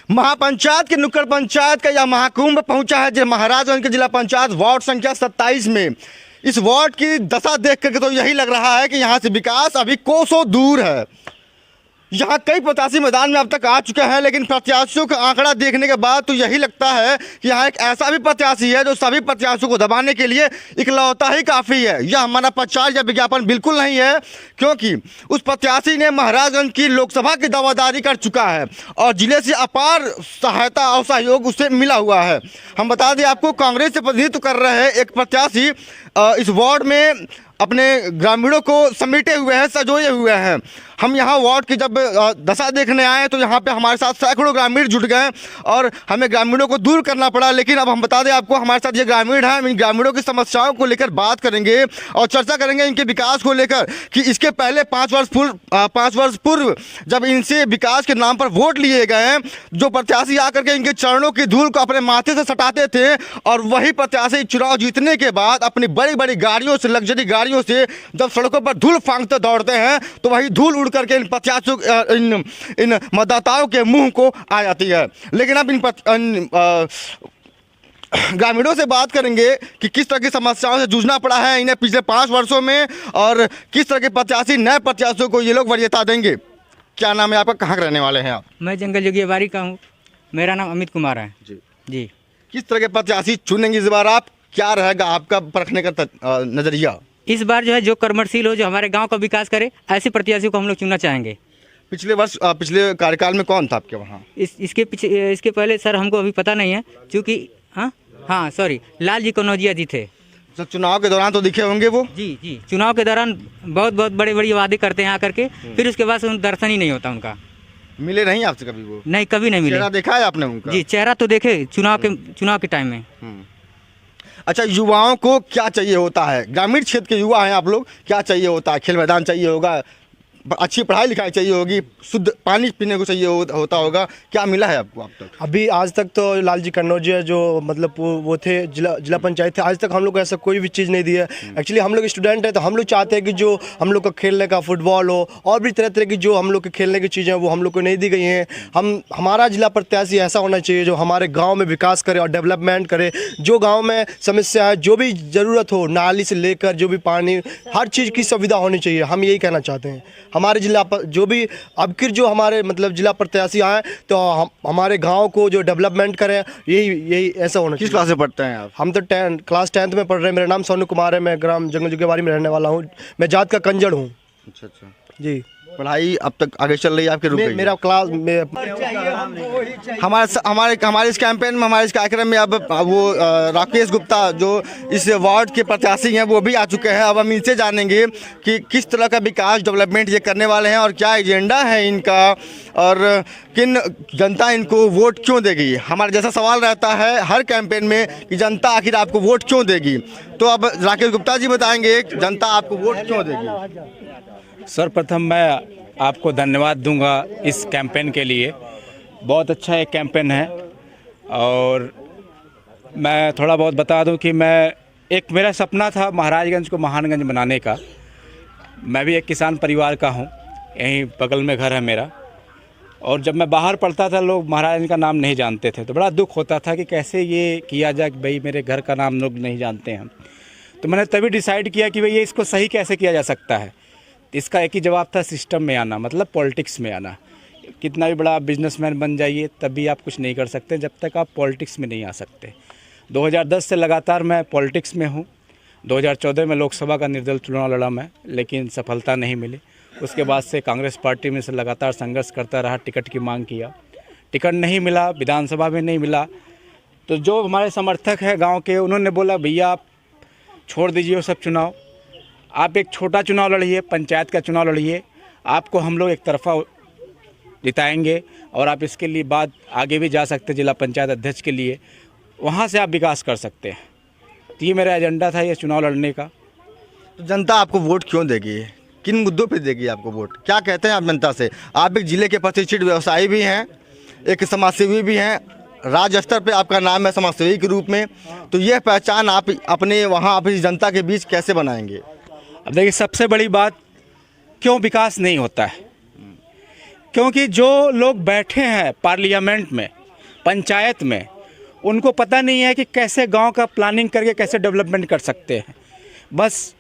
महापंचायत के नुक्कड़ पंचायत का यह महाकुंभ पहुंचा है जो महाराजगंज के जिला पंचायत वार्ड संख्या 27 में। इस वार्ड की दशा देख करके तो यही लग रहा है कि यहाँ से विकास अभी कोसों दूर है। यहाँ कई प्रत्याशी मैदान में अब तक आ चुके हैं, लेकिन प्रत्याशियों का आंकड़ा देखने के बाद तो यही लगता है कि यहाँ एक ऐसा भी प्रत्याशी है जो सभी प्रत्याशियों को दबाने के लिए इकलौता ही काफ़ी है। यह हमारा प्रचार या विज्ञापन बिल्कुल नहीं है, क्योंकि उस प्रत्याशी ने महाराजगंज की लोकसभा की दावादारी कर चुका है और जिले से अपार सहायता और सहयोग उससे मिला हुआ है। हम बता दें आपको, कांग्रेस से प्रतिनिधित्व कर रहे एक प्रत्याशी इस वार्ड में अपने ग्रामीणों को समेटे हुए हैं, सजोए हुए हैं। हम यहाँ वार्ड की जब दशा देखने आए तो यहाँ पे हमारे साथ सैकड़ों ग्रामीण जुट गए और हमें ग्रामीणों को दूर करना पड़ा। लेकिन अब हम बता दें आपको, हमारे साथ ये ग्रामीण हैं, इन ग्रामीणों की समस्याओं को लेकर बात करेंगे और चर्चा करेंगे इनके विकास को लेकर कि इसके पहले 5 वर्ष पूर्व जब इनसे विकास के नाम पर वोट लिए गए, जो प्रत्याशी आकर के इनके चरणों की धूल को अपने माथे से सटाते थे और वही प्रत्याशी चुनाव जीतने के बाद अपनी बड़ी बड़ी गाड़ियों से, लग्जरी गाड़ियों से जब सड़कों पर धूल फांकते दौड़ते हैं तो वही धूल उड़ करके इन प्रत्याशियों इन मतदाताओं के मुंह को आ जाती है। लेकिन अब इन ग्रामीणों से बात करेंगे कि किस तरह की समस्याओं से जूझना पड़ा है इन्हें पिछले 5 वर्षों में और किस तरह के प्रत्याशी नए प्रत्याशियों को ये लोग वरीयता देंगे। क्या नाम है आपका, कहाँ के रहने वाले हैं आप? मैं जंगल जोगियाबारी का हूँ। मेरा नाम अमित कुमार है। जी। किस तरह के प्रत्याशी चुनेंगे इस बार आप? क्या रहेगा आपका परखने का नजरिया? इस बार जो है जो कर्मशील हो, जो हमारे गांव का विकास करे, ऐसे प्रत्याशी को हम लोग चुनना चाहेंगे। पिछले कार्यकाल में कौन था आपके वहाँ? इसके पहले सर हमको अभी पता नहीं है, क्योंकि हाँ सॉरी, लाल जी कनौजिया जी थे। तो चुनाव के दौरान तो दिखे होंगे वो? जी, चुनाव के दौरान बहुत बड़े बड़ी वादे करते हैं आकर के, फिर उसके बाद उन दर्शन ही नहीं होता उनका। मिले नहीं आपसे कभी वो? नहीं, कभी नहीं मिले। चेहरा देखा है आपने उनका? जी, चेहरा तो देखे चुनाव के टाइम में। अच्छा, युवाओं को क्या चाहिए होता है? ग्रामीण क्षेत्र के युवा हैं आप लोग, क्या चाहिए होता है? खेल मैदान चाहिए होगा, अच्छी पढ़ाई लिखाई चाहिए होगी, शुद्ध पानी पीने को चाहिए होता होगा। क्या मिला है आपको अब तक? अभी आज तक तो लाल जी कन्नौजिया जो मतलब वो थे जिला पंचायत थे, आज तक हम लोग को ऐसा कोई भी चीज़ नहीं दी है। एक्चुअली हम लोग स्टूडेंट हैं तो हम लोग चाहते हैं कि जो हम लोग का खेलने का फुटबॉल हो और भी तरह तरह की जो हम लोग के खेलने की चीज़ें वो हम लोग को नहीं दी गई हैं। हमारा जिला प्रत्याशी ऐसा होना चाहिए जो हमारे गाँव में विकास करे और डेवलपमेंट करे। जो गाँव में समस्या है, जो भी ज़रूरत हो, नाली से लेकर जो भी पानी, हर चीज़ की सुविधा होनी चाहिए। हम यही कहना चाहते हैं। हमारे जिला पर जो भी अब की जो हमारे मतलब जिला प्रत्याशी आए तो हमारे गांव को जो डेवलपमेंट करें, यही ऐसा होना चाहिए। किस क्लास से पढ़ते हैं आप? हम तो क्लास 10th में पढ़ रहे हैं। मेरा नाम सोनू कुमार है, मैं ग्राम जंगल जोगियाबारी में रहने वाला हूँ। मैं जात का कंजड़ हूँ। अच्छा जी। पढ़ाई अब तक आगे चल रही है आपके? रुक गई? मेरा क्लास हमारे इस कैंपेन में, हमारे इस कार्यक्रम में अब वो राकेश गुप्ता जो इस वार्ड के प्रत्याशी हैं वो भी आ चुके हैं। अब हम इनसे जानेंगे कि किस तरह का विकास डेवलपमेंट ये करने वाले हैं और क्या एजेंडा है इनका और किन जनता इनको वोट क्यों देगी। हमारा जैसा सवाल रहता है हर कैंपेन में कि जनता आखिर आपको वोट क्यों देगी, तो अब राकेश गुप्ता जी बताएंगे जनता आपको वोट क्यों देगी। सर्वप्रथम मैं आपको धन्यवाद दूंगा इस कैंपेन के लिए। बहुत अच्छा एक कैंपेन है और मैं थोड़ा बहुत बता दूं कि मेरा सपना था महाराजगंज को महानगंज बनाने का। मैं भी एक किसान परिवार का हूं, यहीं बगल में घर है मेरा। और जब मैं बाहर पढ़ता था लोग महाराजगंज का नाम नहीं जानते थे, तो बड़ा दुख होता था कि कैसे ये किया जाए कि भाई मेरे घर का नाम लोग नहीं जानते हैं। तो मैंने तभी डिसाइड किया कि भाई ये इसको सही कैसे किया जा सकता है। इसका एक ही जवाब था, सिस्टम में आना, मतलब पॉलिटिक्स में आना। कितना भी बड़ा बिजनेसमैन बन जाइए तब भी आप कुछ नहीं कर सकते जब तक आप पॉलिटिक्स में नहीं आ सकते। 2010 से लगातार मैं पॉलिटिक्स में हूँ। 2014 में लोकसभा का निर्दल चुनाव लड़ा मैं, लेकिन सफलता नहीं मिली। उसके बाद से कांग्रेस पार्टी में से लगातार संघर्ष करता रहा, टिकट की मांग किया, टिकट नहीं मिला, विधानसभा में नहीं मिला। तो जो हमारे समर्थक हैं गाँव के, उन्होंने बोला भैया आप छोड़ दीजिए वो सब चुनाव, आप एक छोटा चुनाव लड़िए, पंचायत का चुनाव लड़िए, आपको हम लोग एक तरफा जिताएंगे और आप इसके लिए बाद आगे भी जा सकते हैं जिला पंचायत अध्यक्ष के लिए, वहाँ से आप विकास कर सकते हैं। तो ये मेरा एजेंडा था ये चुनाव लड़ने का। तो जनता आपको वोट क्यों देगी, किन मुद्दों पे देगी आपको वोट? क्या कहते हैं आप जनता से? आप एक जिले के प्रतिष्ठित व्यवसायी भी हैं, एक समाजसेवी भी हैं, राज्य स्तर पे आपका नाम है समाजसेवी के रूप में, तो यह पहचान आप अपने वहाँ अपनी जनता के बीच कैसे बनाएंगे? अब देखिए, सबसे बड़ी बात क्यों विकास नहीं होता है। क्योंकि जो लोग बैठे हैं पार्लियामेंट में, पंचायत में, उनको पता नहीं है कि कैसे गांव का प्लानिंग करके कैसे डेवलपमेंट कर सकते हैं। बस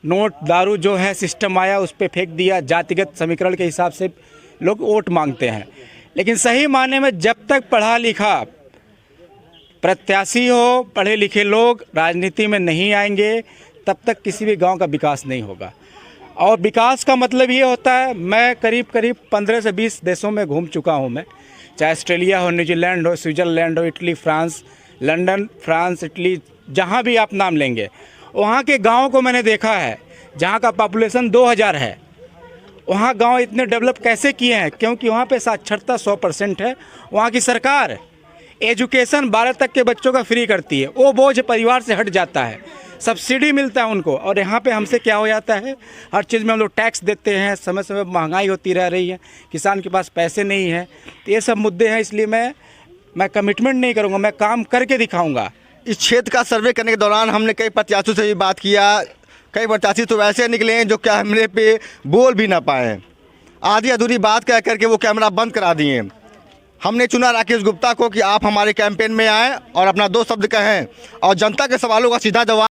नोट दारू जो है सिस्टम आया उस पर फेंक दिया, जातिगत समीकरण के हिसाब से लोग वोट मांगते हैं। लेकिन सही मायने में जब तक पढ़ा लिखा प्रत्याशी हो, पढ़े लिखे लोग राजनीति में नहीं आएंगे, तब तक किसी भी गांव का विकास नहीं होगा। और विकास का मतलब ये होता है, मैं करीब 15 से 20 देशों में घूम चुका हूँ मैं, चाहे ऑस्ट्रेलिया हो, न्यूजीलैंड हो, स्विट्ज़रलैंड हो, Italy, France, London, France, Italy, जहाँ भी आप नाम लेंगे, वहाँ के गाँव को मैंने देखा है जहाँ का पॉपुलेशन 2000 है। वहाँ गांव इतने डेवलप कैसे किए हैं? क्योंकि वहाँ पे साक्षरता 100% है। वहाँ की सरकार एजुकेशन 12 तक के बच्चों का फ्री करती है, वो बोझ परिवार से हट जाता है, सब्सिडी मिलता है उनको। और यहाँ पे हमसे क्या हो जाता है, हर चीज़ में हम लोग टैक्स देते हैं, समय समय पर महंगाई होती रह रही है, किसान के पास पैसे नहीं हैं। तो ये सब मुद्दे हैं, इसलिए मैं कमिटमेंट नहीं करूँगा, मैं काम करके दिखाऊँगा। इस क्षेत्र का सर्वे करने के दौरान हमने कई प्रत्याशियों से भी बात किया। कई प्रत्याशी तो वैसे निकले हैं जो कैमरे पे बोल भी ना पाए, आधी अधूरी बात कह करके वो कैमरा बंद करा दिए। हमने चुना राकेश गुप्ता को कि आप हमारे कैंपेन में आएँ और अपना 2 शब्द कहें और जनता के सवालों का सीधा जवाब